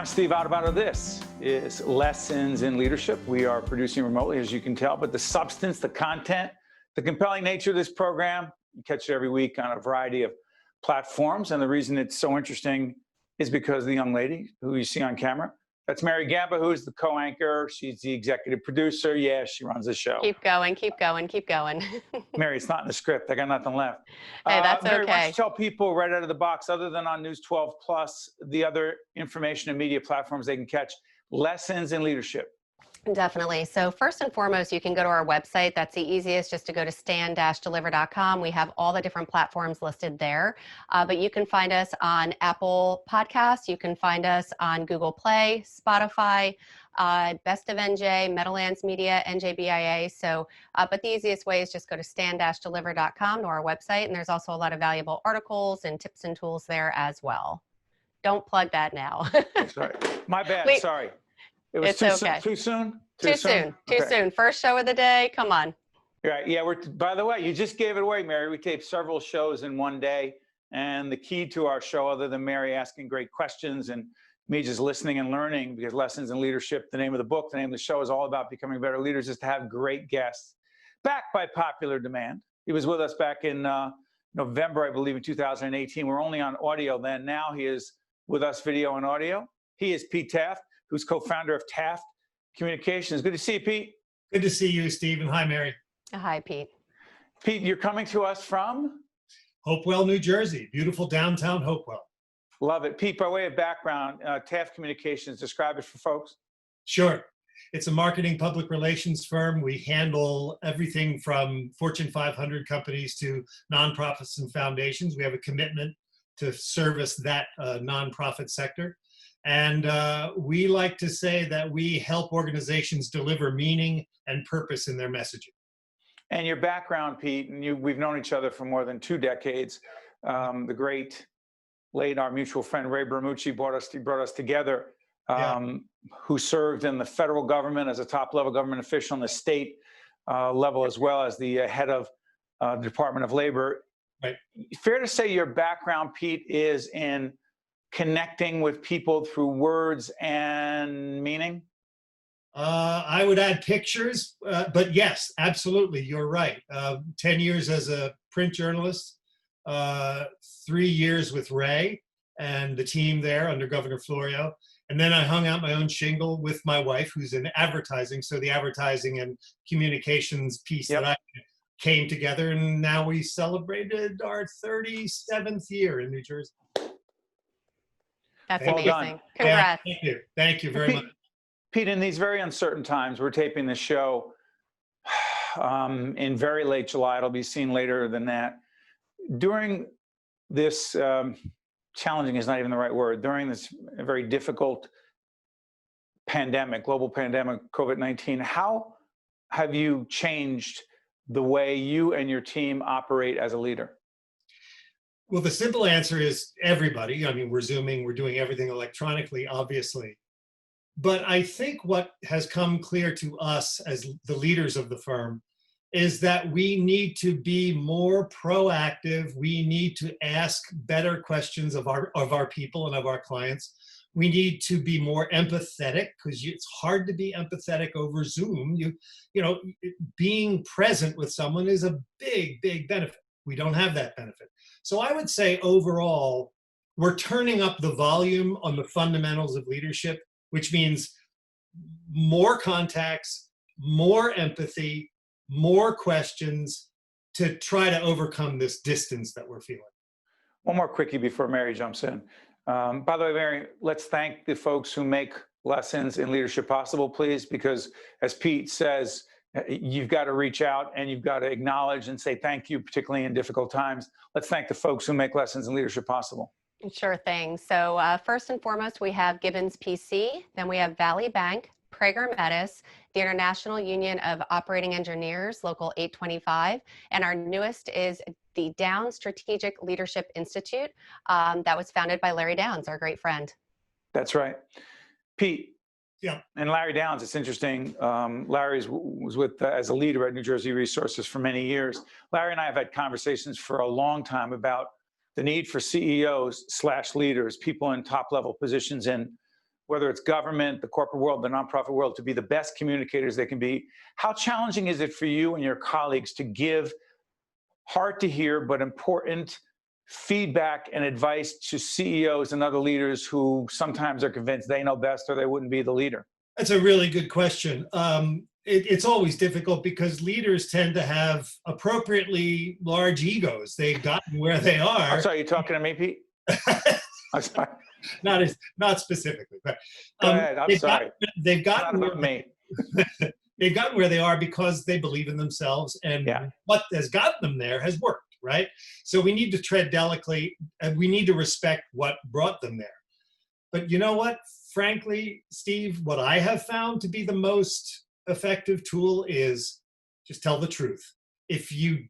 Steve Adubato. This is Lessons in Leadership. We are producing remotely, as you can tell, but the substance, the content, the compelling nature of this program, you catch it every week on a variety of platforms. And the reason it's so interesting is because the young lady who you see on camera, that's Mary Gamba, who is the co-anchor. She's the executive producer. Yeah, she runs the show. Keep going, keep going, keep going. Mary, it's not in the script. I got nothing left. Hey, that's Mary, okay. why don't you tell people right out of the box, other than on News 12 Plus, the other information and media platforms they can catch Lessons in Leadership? Definitely. So first and foremost, you can go to our website. That's the easiest, just to go to stand-deliver.com. We have all the different platforms listed there. But you can find us on Apple Podcasts. You can find us on Google Play, Spotify, Best of NJ, Meadowlands Media, NJBIA. So, but the easiest way is just go to stand-deliver.com to our website. And there's also a lot of valuable articles and tips and tools there as well. Don't plug that now. Sorry. My bad. Sorry. It was too soon? Too soon. First show of the day. Come on. Right. Yeah. By the way, you just gave it away, Mary. We taped several shows in one day. And the key to our show, other than Mary asking great questions and me just listening and learning, because Lessons in Leadership, the name of the book, the name of the show is all about becoming better leaders, is to have great guests backed by popular demand. He was with us back in November, I believe, in 2018. We're only on audio then. Now he is with us video and audio. He is Pete Taft, who's co-founder of Taft Communications. Good to see you, Pete. Good to see you, Stephen. Hi, Mary. Hi, Pete. Pete, you're coming to us from? Hopewell, New Jersey. Beautiful downtown Hopewell. Love it. Pete, by way of background, Taft Communications, describe it for folks. Sure. It's a marketing public relations firm. We handle everything from Fortune 500 companies to nonprofits and foundations. We have a commitment to service that nonprofit sector. And we like to say that we help organizations deliver meaning and purpose in their messaging. And your background, Pete, and we've known each other for more than 2 decades. The great, late, our mutual friend Ray Bermucci brought us together, who served in the federal government as a top-level government official, in the state level, as well as the head of the Department of Labor. Right. Fair to say your background, Pete, is in connecting with people through words and meaning? I would add pictures, but yes, absolutely, you're right. 10 years as a print journalist, 3 years with Ray and the team there under Governor Florio. And then I hung out my own shingle with my wife, who's in advertising. So the advertising and communications piece that I came together, and now we celebrated our 37th year in New Jersey. That's well amazing. Done. Congrats. Yeah, thank you. Thank you very much. Pete, in these very uncertain times, we're taping this show in very late July. It'll be seen later than that. During this, challenging is not even the right word, during this very difficult pandemic, global pandemic, COVID-19, how have you changed the way you and your team operate as a leader? Well, the simple answer is everybody. I mean, we're Zooming, we're doing everything electronically, obviously. But I think what has come clear to us as the leaders of the firm is that we need to be more proactive. We need to ask better questions of our people and of our clients. We need to be more empathetic, because it's hard to be empathetic over Zoom. You know, being present with someone is a big, big benefit. We don't have that benefit. So I would say overall, we're turning up the volume on the fundamentals of leadership, which means more contacts, more empathy, more questions to try to overcome this distance that we're feeling. One more quickie before Mary jumps in. By the way, Mary, let's thank the folks who make Lessons in Leadership possible, please, because as Pete says, you've got to reach out and you've got to acknowledge and say thank you, particularly in difficult times. Let's thank the folks who make Lessons in Leadership possible. Sure thing. So first and foremost, we have Gibbons PC, then we have Valley Bank, Prager Metis, the International Union of Operating Engineers, Local 825, and our newest is the Downs Strategic Leadership Institute that was founded by Larry Downs, our great friend. That's right. Pete. Yeah. And Larry Downs, it's interesting. Larry was with as a leader at New Jersey Resources for many years. Larry and I have had conversations for a long time about the need for CEOs/leaders, people in top-level positions in whether it's government, the corporate world, the nonprofit world, to be the best communicators they can be. How challenging is it for you and your colleagues to give hard to hear but important feedback and advice to CEOs and other leaders who sometimes are convinced they know best or they wouldn't be the leader? That's a really good question. It's always difficult because leaders tend to have appropriately large egos. They've gotten where they are. I'm sorry, you talking to me, Pete? I'm sorry. Not specifically, but Go ahead. I'm sorry. They've Not gotten about me. they've gotten where they are because they believe in themselves, and Yeah. what has gotten them there has worked, right? So we need to tread delicately, and we need to respect what brought them there. But you know what? Frankly, Steve, what I have found to be the most effective tool is just tell the truth. If you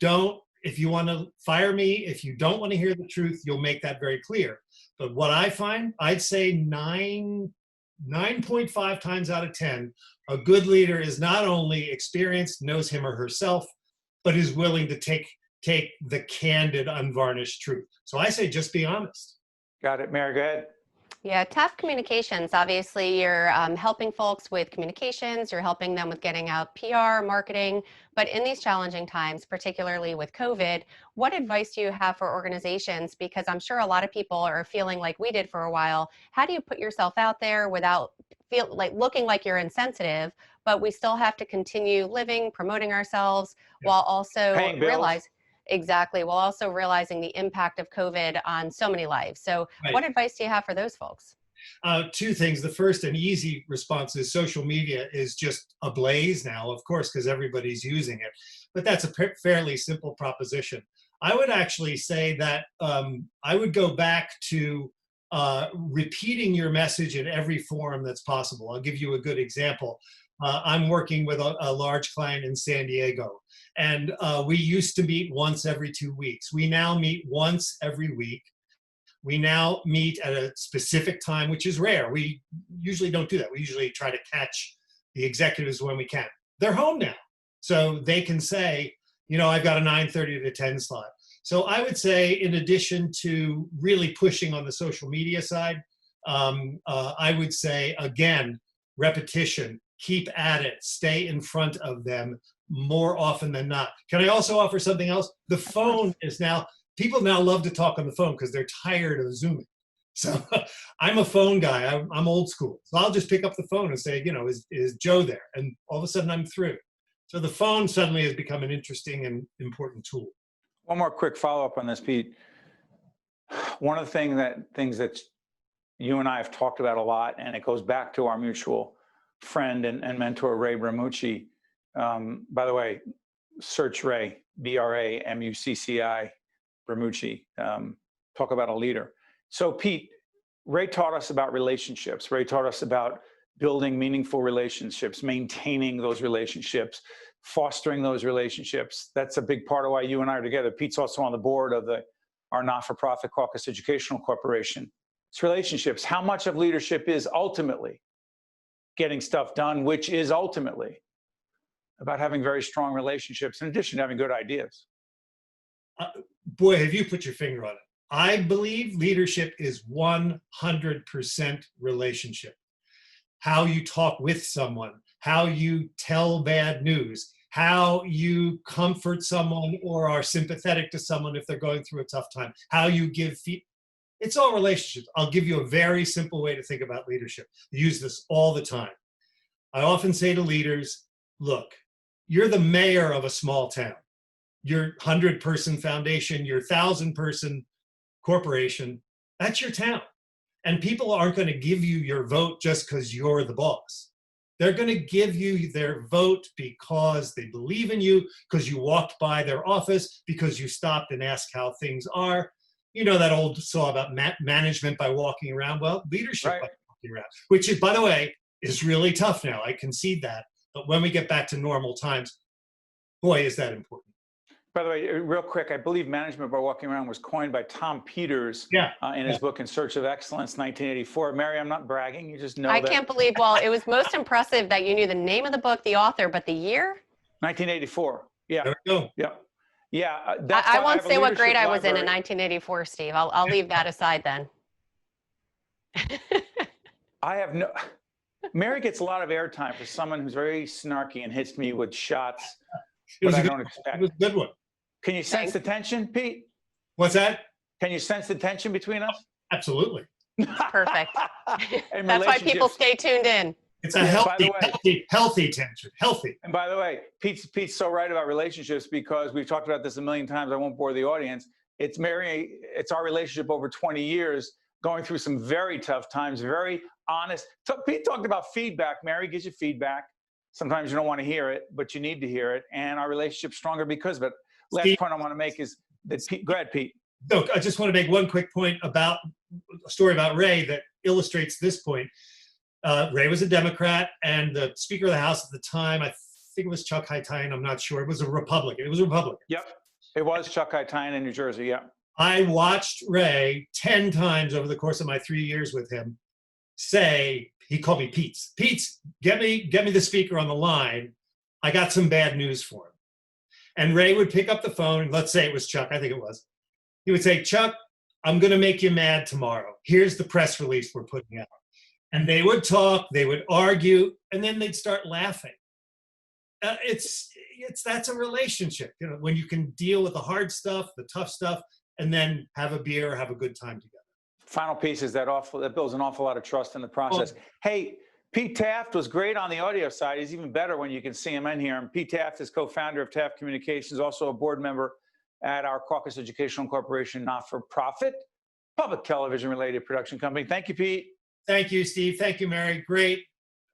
want to fire me, if you don't want to hear the truth, you'll make that very clear. But what I find, I'd say 9.5 times out of 10, a good leader is not only experienced, knows him or herself, but is willing to take the candid, unvarnished truth. So I say just be honest. Got it. Mary, go ahead. Yeah, tough communications. Obviously, you're helping folks with communications, you're helping them with getting out PR, marketing. But in these challenging times, particularly with COVID, what advice do you have for organizations? Because I'm sure a lot of people are feeling like we did for a while. How do you put yourself out there without looking like you're insensitive, but we still have to continue living, promoting ourselves, while also Paying bills. while also realizing the impact of COVID on so many lives. So Right. what advice do you have for those folks? Two things. The first and easy response is social media is just ablaze now, of course, because everybody's using it. But that's a fairly simple proposition. I would actually say that I would go back to repeating your message in every forum that's possible. I'll give you a good example. I'm working with a large client in San Diego, and we used to meet once every 2 weeks. We now meet once every week. We now meet at a specific time, which is rare. We usually don't do that. We usually try to catch the executives when we can. They're home now, so they can say, I've got a 9:30 to 10 slot. So I would say, in addition to really pushing on the social media side, I would say, again, repetition. Keep at it. Stay in front of them more often than not. Can I also offer something else? The phone is now, people now love to talk on the phone because they're tired of Zooming. So I'm a phone guy. I'm old school. So I'll just pick up the phone and say, is Joe there? And all of a sudden I'm through. So the phone suddenly has become an interesting and important tool. One more quick follow-up on this, Pete. One of the things that you and I have talked about a lot, and it goes back to our mutual friend and mentor, Ray Bramucci. By the way, search Ray, Bramucci, Bramucci. Talk about a leader. So Pete, Ray taught us about relationships. Ray taught us about building meaningful relationships, maintaining those relationships, fostering those relationships. That's a big part of why you and I are together. Pete's also on the board of our not-for-profit Caucus Educational Corporation. It's relationships. How much of leadership is ultimately getting stuff done, which is ultimately about having very strong relationships in addition to having good ideas? Boy, have you put your finger on it. I believe leadership is 100% relationship. How you talk with someone, how you tell bad news, how you comfort someone or are sympathetic to someone if they're going through a tough time, how you give feedback. It's all relationships. I'll give you a very simple way to think about leadership. I use this all the time. I often say to leaders, look, you're the mayor of a small town. Your 100-person foundation, your 1,000-person corporation, that's your town. And people aren't going to give you your vote just because you're the boss. They're going to give you their vote because they believe in you, because you walked by their office, because you stopped and asked how things are. You know that old saw about management by walking around? Well, leadership Right. by walking around, which is, by the way, is really tough now. I concede that. But when we get back to normal times, boy, is that important. By the way, real quick, I believe management by walking around was coined by Tom Peters in his book In Search of Excellence, 1984. Mary, I'm not bragging. You just know I that. can't believe, well, it was most impressive that you knew the name of the book, the author, but the year? 1984. Yeah. There we go. Yeah. Yeah. I won't say what grade I was in library. 1984, Steve. I'll leave that aside then. I have no. Mary gets a lot of airtime for someone who's very snarky and hits me with shots, It but was I a good, don't it expect. was a good one. Can you sense the tension, Pete? What's that? Can you sense the tension between us? Absolutely. Perfect. And That's why people relationships. stay tuned in. It's a Yeah, by the healthy tension. Healthy. And by the way, Pete's so right about relationships because we've talked about this a million times. I won't bore the audience. It's our relationship over 20 years, going through some very tough times, very honest. Pete talked about feedback. Mary gives you feedback. Sometimes you don't want to hear it, but you need to hear it. And our relationship's stronger because of it. Last Steve, point I want to make is that go ahead, Pete. No, I just want to make one quick point about a story about Ray that illustrates this point. Ray was a Democrat, and the Speaker of the House at the time, I think it was Chuck Hytine, I'm not sure. It was a Republican. It was a Republican. Yep. It was Chuck Hytine in New Jersey. Yeah. I watched Ray 10 times over the course of my 3 years with him say, he called me Pete's. Pete's, get me the speaker on the line. I got some bad news for him. And Ray would pick up the phone. Let's say it was Chuck. I think it was. He would say, Chuck, I'm going to make you mad tomorrow. Here's the press release we're putting out. And they would talk, they would argue, and then they'd start laughing. That's a relationship, you know, when you can deal with the hard stuff, the tough stuff, and then have a beer, have a good time together. Final piece is that builds an awful lot of trust in the process. Hey, Pete Taft was great on the audio side. He's even better when you can see him in here. And Pete Taft is co-founder of Taft Communications, also a board member at our Caucus Educational Corporation, not-for-profit, public television-related production company. Thank you, Pete. Thank you, Steve. Thank you, Mary. Great.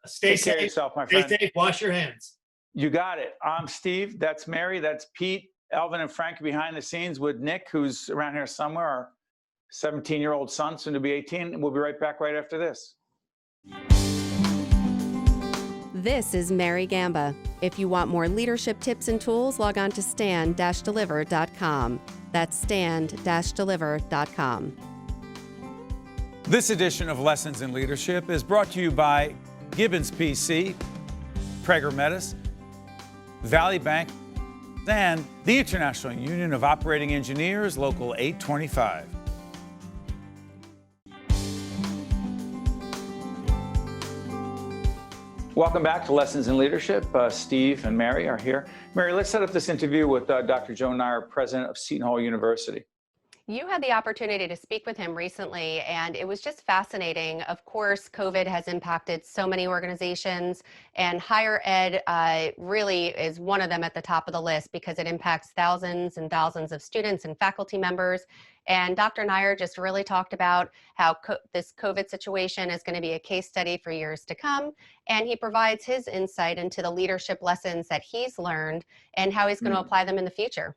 Stay Take care of safe. yourself, my friend. Stay safe. Wash your hands. You got it. I'm Steve. That's Mary. That's Pete. Elvin and Frank behind the scenes with Nick, who's around here somewhere, our 17-year-old son, soon to be 18. We'll be right back right after this. This is Mary Gamba. If you want more leadership tips and tools, log on to stand-deliver.com. That's stand-deliver.com. This edition of Lessons in Leadership is brought to you by Gibbons PC, Prager Metis, Valley Bank, and the International Union of Operating Engineers, Local 825. Welcome back to Lessons in Leadership. Steve and Mary are here. Mary, let's set up this interview with Dr. Joe Nyer, president of Seton Hall University. You had the opportunity to speak with him recently, and it was just fascinating. Of course, COVID has impacted so many organizations, and higher ed really is one of them at the top of the list because it impacts thousands and thousands of students and faculty members. And Dr. Nyer just really talked about how this COVID situation is going to be a case study for years to come. And he provides his insight into the leadership lessons that he's learned and how he's going to apply them in the future.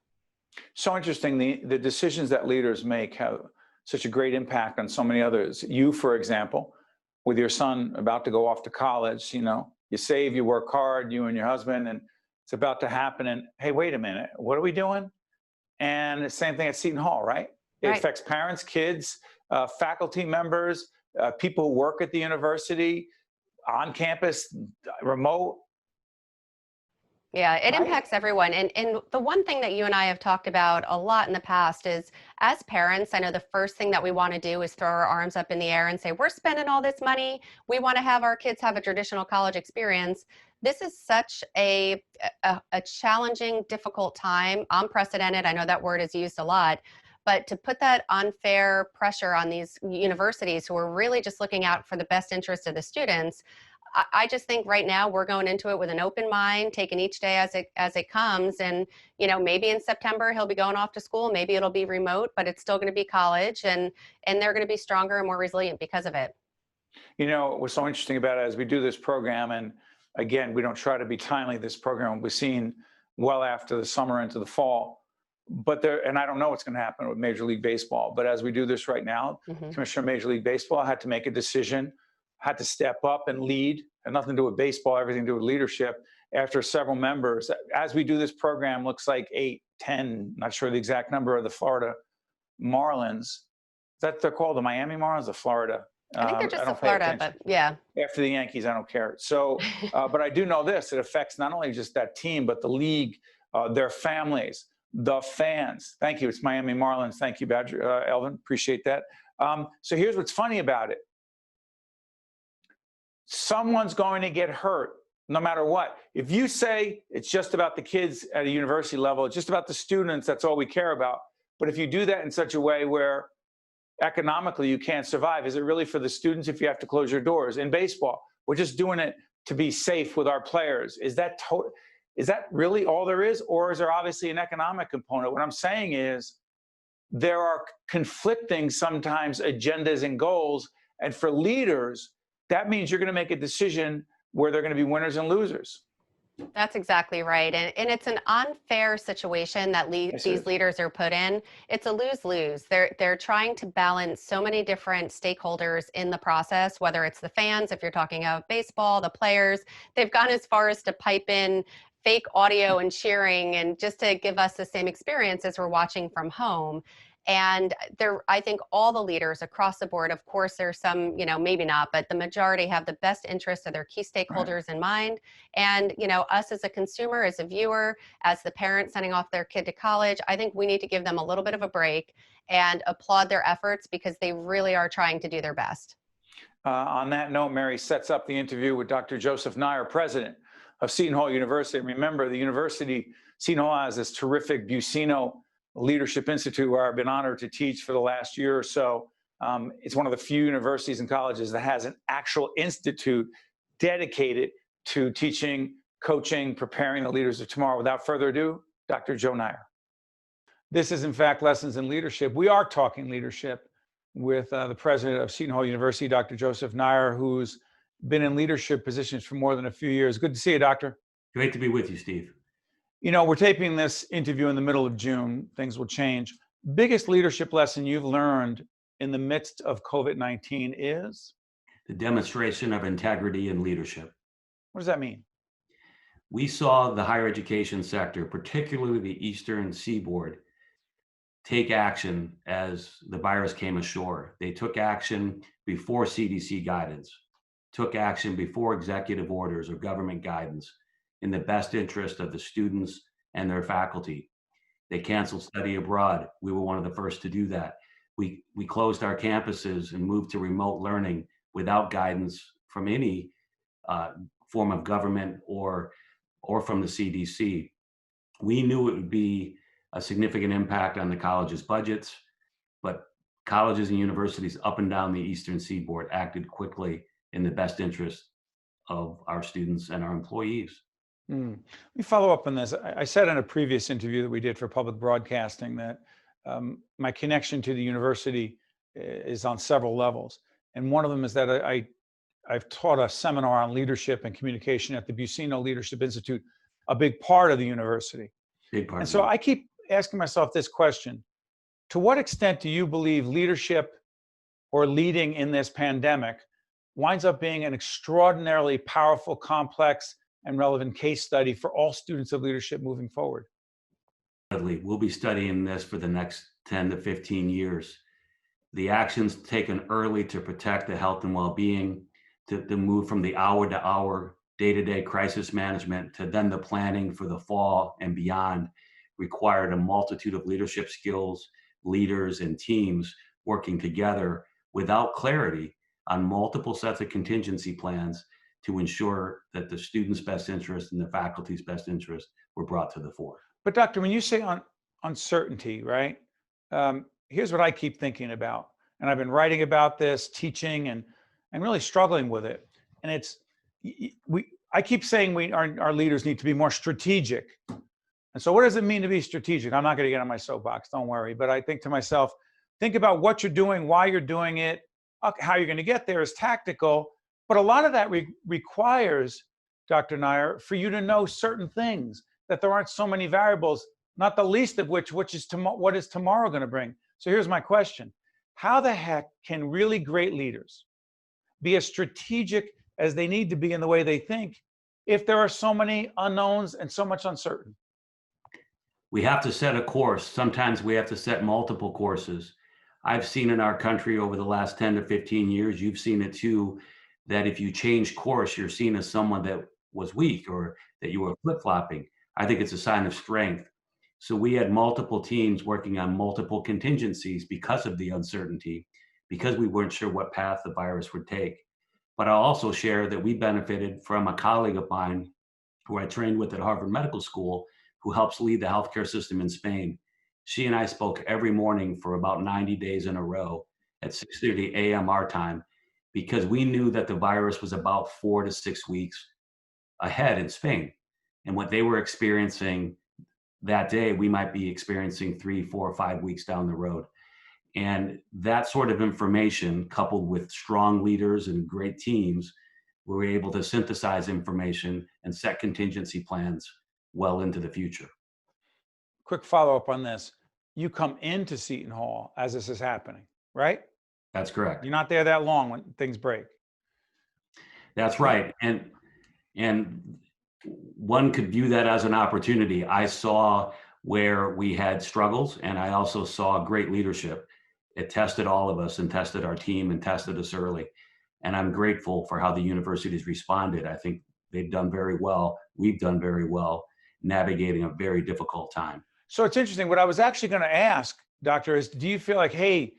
So interesting. The decisions that leaders make have such a great impact on so many others. You, for example, with your son about to go off to college, you know, you save, you work hard, you and your husband, and it's about to happen. And hey, wait a minute, what are we doing? And the same thing at Seton Hall, right? It affects parents, kids, faculty members, people who work at the university, on campus, remote. Yeah, it impacts everyone. And the one thing that you and I have talked about a lot in the past is, as parents, I know the first thing that we want to do is throw our arms up in the air and say, we're spending all this money. We want to have our kids have a traditional college experience. This is such a challenging, difficult time, unprecedented. I know that word is used a lot. But to put that unfair pressure on these universities who are really just looking out for the best interest of the students, I just think right now we're going into it with an open mind, taking each day as it comes. And, you know, maybe in September he'll be going off to school, maybe it'll be remote, but it's still going to be college, and they're going to be stronger and more resilient because of it. You know, what's so interesting about it as we do this program, and again, we don't try to be timely, this program will be seen well after the summer into the fall. But and I don't know what's going to happen with Major League Baseball, but as we do this right now, Commissioner of Major League Baseball had to make a decision, had to step up and lead, had nothing to do with baseball, everything to do with leadership, after several members. As we do this program, looks like 8, 10, not sure the exact number, of the Florida Marlins. That they're called the Miami Marlins, the Florida. I think they're just the Florida, but yeah. After the Yankees, I don't care. So, but I do know this, it affects not only just that team, but the league, their families, the fans. Thank you. It's Miami Marlins. Thank you, Badger, Elvin. Appreciate that. So here's what's funny about it. someone's going to get hurt no matter what. If you say it's just about the kids at a university level, it's just about the students, that's all we care about. But if you do that in such a way where economically you can't survive, is it really for the students if you have to close your doors? In baseball, we're just doing it to be safe with our players. Is that really all there is? Or is there obviously an economic component? What I'm saying is there are conflicting sometimes agendas and goals. And for leaders, that means you're going to make a decision where they're going to be winners and losers. That's exactly right. And it's an unfair situation that these leaders are put in. It's a lose-lose. They're trying to balance so many different stakeholders in the process, whether it's the fans, if you're talking about baseball, the players. They've gone as far as to pipe in fake audio and cheering and just to give us the same experience as we're watching from home. And I think all the leaders across the board, of course, there's some, maybe not, but the majority have the best interests of their key stakeholders in mind. And, us as a consumer, as a viewer, as the parent sending off their kid to college, I think we need to give them a little bit of a break and applaud their efforts because they really are trying to do their best. On that note, Mary sets up the interview with Dr. Joseph Nair, president of Seton Hall University. Remember, the university, Seton Hall, has this terrific Buccino Leadership Institute where I've been honored to teach for the last year or so. It's one of the few universities and colleges that has an actual institute dedicated to teaching, coaching, preparing the leaders of tomorrow. Without further ado, Dr. Joe Nair. This is, in fact, Lessons in Leadership. We are talking leadership with the president of Seton Hall University, Dr. Joseph Nair, who's been in leadership positions for more than a few years. Good to see you, Doctor. Great to be with you, Steve. We're taping this interview in the middle of June. Things will change. Biggest leadership lesson you've learned in the midst of COVID-19 is? The demonstration of integrity in leadership. What does that mean? We saw the higher education sector, particularly the Eastern Seaboard, take action as the virus came ashore. They took action before CDC guidance, took action before executive orders or government guidance, in the best interest of the students and their faculty. They canceled study abroad. We were one of the first to do that. We closed our campuses and moved to remote learning without guidance from any form of government or from the CDC. We knew it would be a significant impact on the college's budgets, but colleges and universities up and down the Eastern Seaboard acted quickly in the best interest of our students and our employees. Let me follow up on this. I said in a previous interview that we did for public broadcasting that my connection to the university is on several levels. And one of them is that I've taught a seminar on leadership and communication at the Buccino Leadership Institute, a big part of the university. Big part. And so I keep asking myself this question: to what extent do you believe leadership or leading in this pandemic winds up being an extraordinarily powerful, complex, and relevant case study for all students of leadership moving forward? We'll be studying this for the next 10 to 15 years. The actions taken early to protect the health and well-being, to move from the hour-to-hour, day-to-day crisis management, to then the planning for the fall and beyond, required a multitude of leadership skills, leaders, and teams working together without clarity on multiple sets of contingency plans to ensure that the students' best interest and the faculty's best interest were brought to the fore. But Doctor, when you say uncertainty, right? Here's what I keep thinking about, and I've been writing about this, teaching, and really struggling with it. And it's I keep saying our leaders need to be more strategic. And so, what does it mean to be strategic? I'm not going to get on my soapbox, don't worry. But I think to myself, think about what you're doing, why you're doing it, how you're going to get there is tactical. But a lot of that requires, Dr. Nair, for you to know certain things, that there aren't so many variables, not the least of which is what is tomorrow going to bring. So here's my question. How the heck can really great leaders be as strategic as they need to be in the way they think if there are so many unknowns and so much uncertainty? We have to set a course. Sometimes we have to set multiple courses. I've seen in our country over the last 10 to 15 years, you've seen it too, that if you change course, you're seen as someone that was weak or that you were flip-flopping. I think it's a sign of strength. So we had multiple teams working on multiple contingencies because of the uncertainty, because we weren't sure what path the virus would take. But I'll also share that we benefited from a colleague of mine who I trained with at Harvard Medical School, who helps lead the healthcare system in Spain. She and I spoke every morning for about 90 days in a row at 6:30 a.m. our time, because we knew that the virus was about 4 to 6 weeks ahead in Spain. And what they were experiencing that day, we might be experiencing 3, 4, 5 weeks down the road. And that sort of information, coupled with strong leaders and great teams, we were able to synthesize information and set contingency plans well into the future. Quick follow-up on this. You come into Seton Hall as this is happening, right? That's correct. You're not there that long when things break. That's right. And one could view that as an opportunity. I saw where we had struggles, and I also saw great leadership. It tested all of us and tested our team and tested us early. And I'm grateful for how the universities responded. I think they've done very well. We've done very well navigating a very difficult time. So it's interesting. What I was actually going to ask, Doctor, is do you feel like, hey,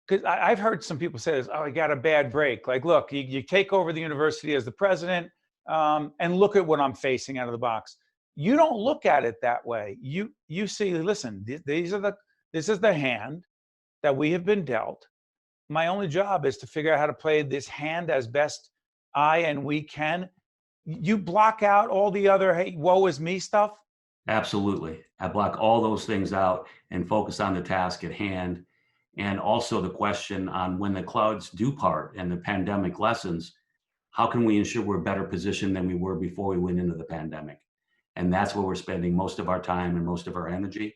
because I've heard some people say this, oh, I got a bad break. Like, look, you take over the university as the president, and look at what I'm facing out of the box. You don't look at it that way. You see, listen, this is the hand that we have been dealt. My only job is to figure out how to play this hand as best I and we can. You block out all the other, hey, woe is me stuff. Absolutely. I block all those things out and focus on the task at hand. And also the question on when the clouds do part and the pandemic lessens, how can we ensure we're better positioned than we were before we went into the pandemic? And that's where we're spending most of our time and most of our energy.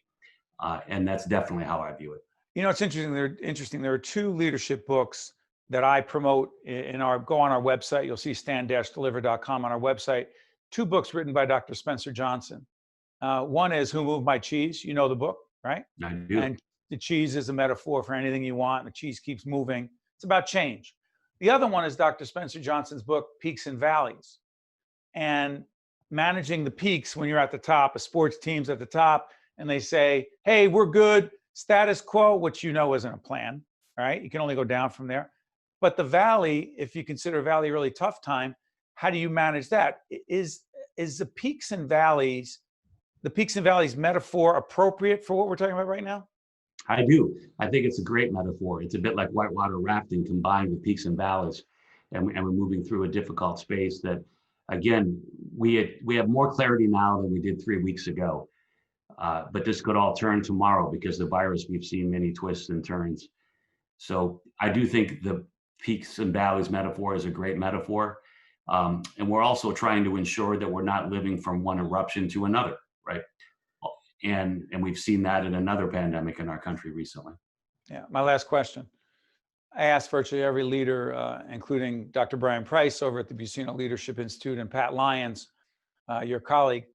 And that's definitely how I view it. You know, it's interesting. There are two leadership books that I promote go on our website. You'll see stand-deliver.com on our website. Two books written by Dr. Spencer Johnson. One is Who Moved My Cheese? You know the book, right? I do. And the cheese is a metaphor for anything you want. The cheese keeps moving. It's about change. The other one is Dr. Spencer Johnson's book, Peaks and Valleys. And managing the peaks when you're at the top, a sports team's at the top, and they say, hey, we're good, status quo, which you know isn't a plan, right? You can only go down from there. But the valley, if you consider a valley a really tough time, how do you manage that? Is the peaks and valleys metaphor appropriate for what we're talking about right now? I do. I think it's a great metaphor. It's a bit like whitewater rafting combined with peaks and valleys. And we're moving through a difficult space that, again, we have more clarity now than we did 3 weeks ago. But this could all turn tomorrow because the virus, we've seen many twists and turns. So I do think the peaks and valleys metaphor is a great metaphor. And we're also trying to ensure that we're not living from one eruption to another, right? And we've seen that in another pandemic in our country recently. Yeah, my last question. I asked virtually every leader, including Dr. Brian Price over at the Buccino Leadership Institute and Pat Lyons, your colleague,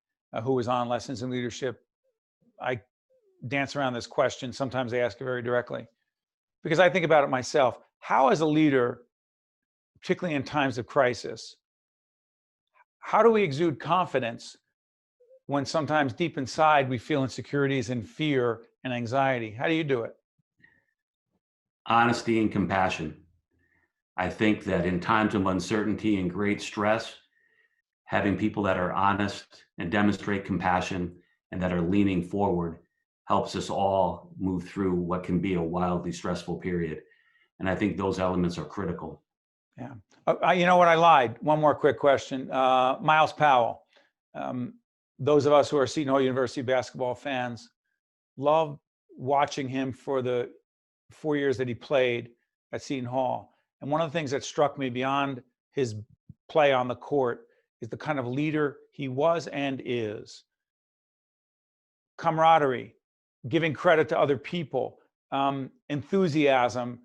who was on Lessons in Leadership. I dance around this question. Sometimes I ask it very directly because I think about it myself. How, as a leader, particularly in times of crisis, how do we exude confidence when sometimes deep inside we feel insecurities and fear and anxiety? How do you do it? Honesty and compassion. I think that in times of uncertainty and great stress, having people that are honest and demonstrate compassion and that are leaning forward helps us all move through what can be a wildly stressful period. And I think those elements are critical. Yeah. You know what? I lied. One more quick question. Myles Powell. Those of us who are Seton Hall University basketball fans love watching him for the 4 years that he played at Seton Hall. And one of the things that struck me beyond his play on the court is the kind of leader he was and is. Camaraderie, giving credit to other people, enthusiasm.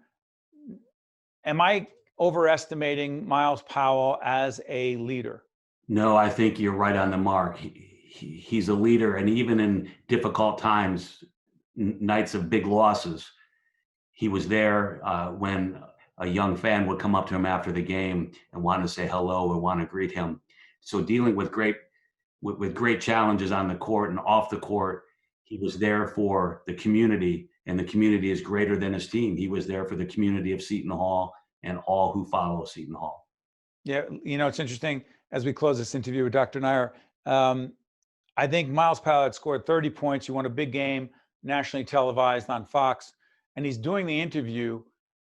Am I overestimating Myles Powell as a leader? No, I think you're right on the mark. He's a leader, and even in difficult times, nights of big losses, he was there when a young fan would come up to him after the game and want to say hello or want to greet him. So dealing with great challenges on the court and off the court, he was there for the community, and the community is greater than his team. He was there for the community of Seton Hall and all who follow Seton Hall. Yeah, it's interesting as we close this interview with Dr. Nair. I think Miles Powell scored 30 points. You won a big game, nationally televised on Fox, and he's doing the interview.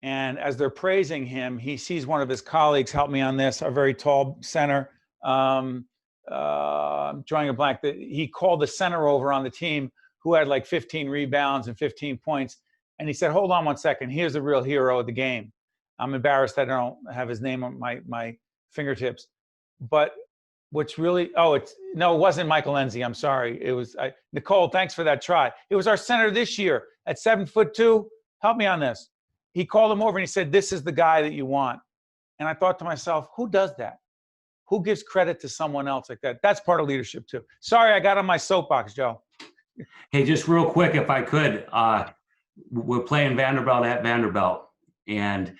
And as they're praising him, he sees one of his colleagues, help me on this, a very tall center. I'm drawing a blank. That he called the center over on the team who had like 15 rebounds and 15 points. And he said, hold on one second. Here's the real hero of the game. I'm embarrassed that I don't have his name on my fingertips. But what's really, it wasn't Michael Enzi. I'm sorry. It was Nicole. Thanks for that try. It was our center this year at 7'2". Help me on this. He called him over and he said, this is the guy that you want. And I thought to myself, who does that? Who gives credit to someone else like that? That's part of leadership too. Sorry, I got on my soapbox, Joe. Hey, just real quick, if I could, we're playing Vanderbilt at Vanderbilt, and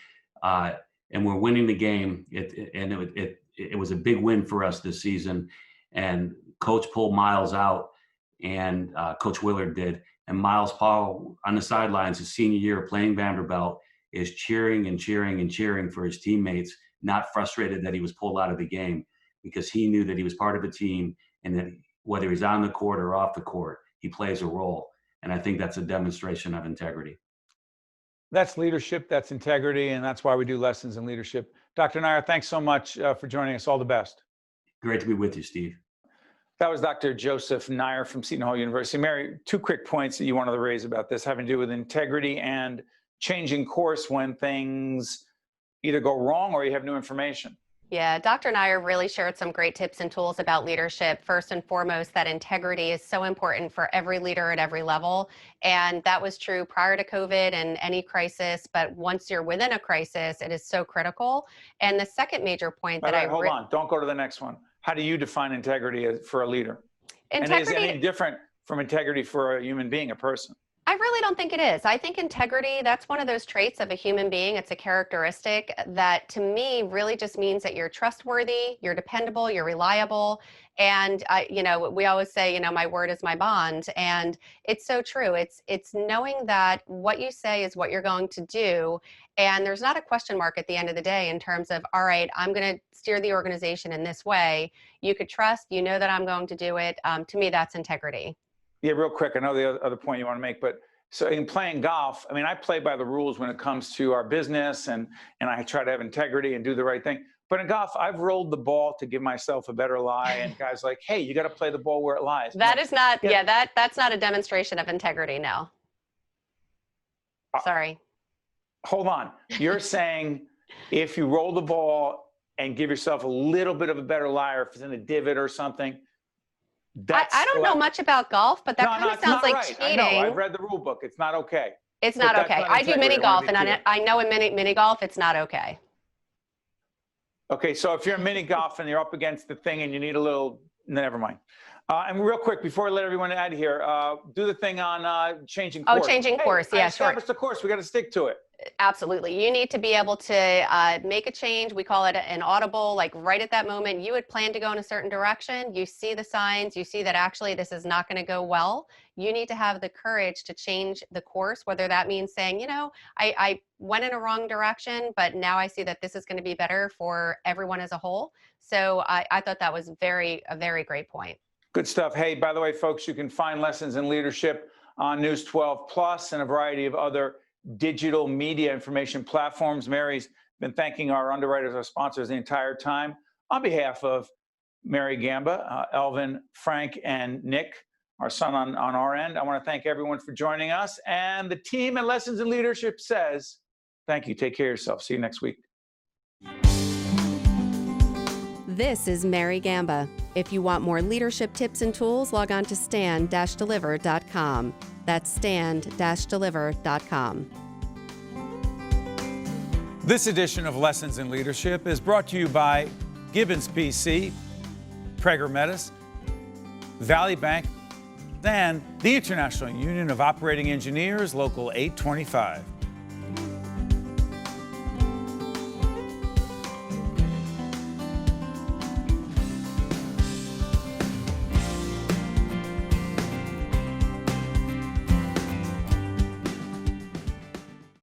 we're winning the game. It was a big win for us this season. And Coach pulled Miles out, and Coach Willard did. And Miles Powell on the sidelines, his senior year playing Vanderbilt, is cheering and cheering and cheering for his teammates, not frustrated that he was pulled out of the game, because he knew that he was part of a team, and that whether he's on the court or off the court, he plays a role. And I think that's a demonstration of integrity. That's leadership, that's integrity, and that's why we do lessons in leadership. Dr. Nair, thanks so much for joining us. All the best. Great to be with you, Steve. That was Dr. Joseph Nair from Seton Hall University. Mary, two quick points that you wanted to raise about this having to do with integrity and changing course when things either go wrong or you have new information. Yeah, Dr. Nair really shared some great tips and tools about leadership. First and foremost, that integrity is so important for every leader at every level. And that was true prior to COVID and any crisis. But once you're within a crisis, it is so critical. And the second major point Hold on, don't go to the next one. How do you define integrity for a leader? Integrity, and is it any different from integrity for a human being, a person? I really don't think it is. I think integrity, that's one of those traits of a human being. It's a characteristic that to me really just means that you're trustworthy, you're dependable, you're reliable. And we always say, my word is my bond. And it's so true. It's knowing that what you say is what you're going to do. And there's not a question mark at the end of the day in terms of, all right, I'm going to steer the organization in this way. You could trust, that I'm going to do it. To me, that's integrity. Yeah, real quick. I know the other point you want to make, but so in playing golf, I play by the rules when it comes to our business, and I try to have integrity and do the right thing. But in golf, I've rolled the ball to give myself a better lie, and guys like, hey, you got to play the ball where it lies. That is not, that's not a demonstration of integrity, no. Sorry. Hold on. You're saying if you roll the ball and give yourself a little bit of a better lie, or if it's in a divot or something, I don't know much about golf, but that kind of sounds like cheating. I know. I've read the rule book. It's not okay. It's not okay. I do mini golf, and I know in mini golf, it's not okay. Okay, so if you're in mini golf and you're up against the thing and you need a little, never mind. And real quick, before I let everyone out of here, do the thing on changing course. Oh, changing course. Yeah, sure. Establish the course. We got to stick to it. Absolutely. You need to be able to make a change. We call it an audible, like right at that moment, you had planned to go in a certain direction. You see the signs, you see that actually this is not going to go well. You need to have the courage to change the course, whether that means saying, I went in a wrong direction, but now I see that this is going to be better for everyone as a whole. So I thought that was a very great point. Good stuff. Hey, by the way, folks, you can find Lessons in Leadership on News 12 Plus and a variety of other digital media information platforms. Mary's been thanking our underwriters, our sponsors the entire time. On behalf of Mary Gamba, Elvin, Frank, and Nick, our son on our end, I want to thank everyone for joining us. And the team at Lessons in Leadership says, thank you. Take care of yourself. See you next week. This is Mary Gamba. If you want more leadership tips and tools, log on to stand-deliver.com. That's stand-deliver.com. This edition of Lessons in Leadership is brought to you by Gibbons PC, Prager Metis, Valley Bank, and the International Union of Operating Engineers, Local 825.